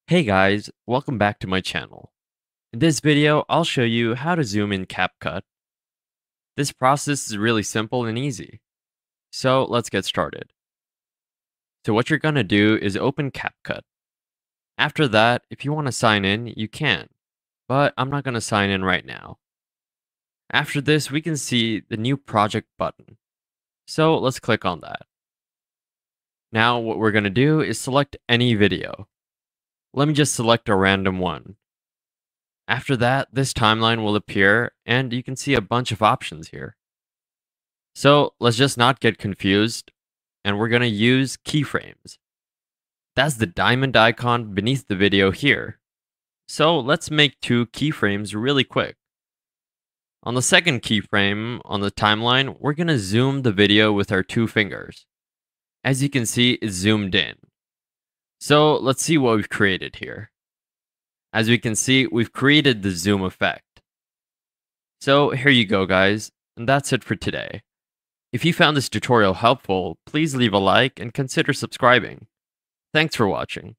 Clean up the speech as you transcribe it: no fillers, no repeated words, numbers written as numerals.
Hey guys, welcome back to my channel. In this video, I'll show you how to zoom in CapCut. This process is really simple and easy. So let's get started. So what you're going to do is open CapCut. After that, if you want to sign in, you can, but I'm not going to sign in right now. After this, we can see the new project button. So let's click on that. Now what we're going to do is select any video. Let me just select a random one. After that, this timeline will appear and you can see a bunch of options here. So let's just not get confused and we're going to use keyframes. That's the diamond icon beneath the video here. So let's make two keyframes really quick. On the second keyframe on the timeline, we're going to zoom the video with our two fingers. As you can see, it's zoomed in. So let's see what we've created here. As we can see, we've created the zoom effect. So here you go, guys, and that's it for today. If you found this tutorial helpful, please leave a like and consider subscribing. Thanks for watching.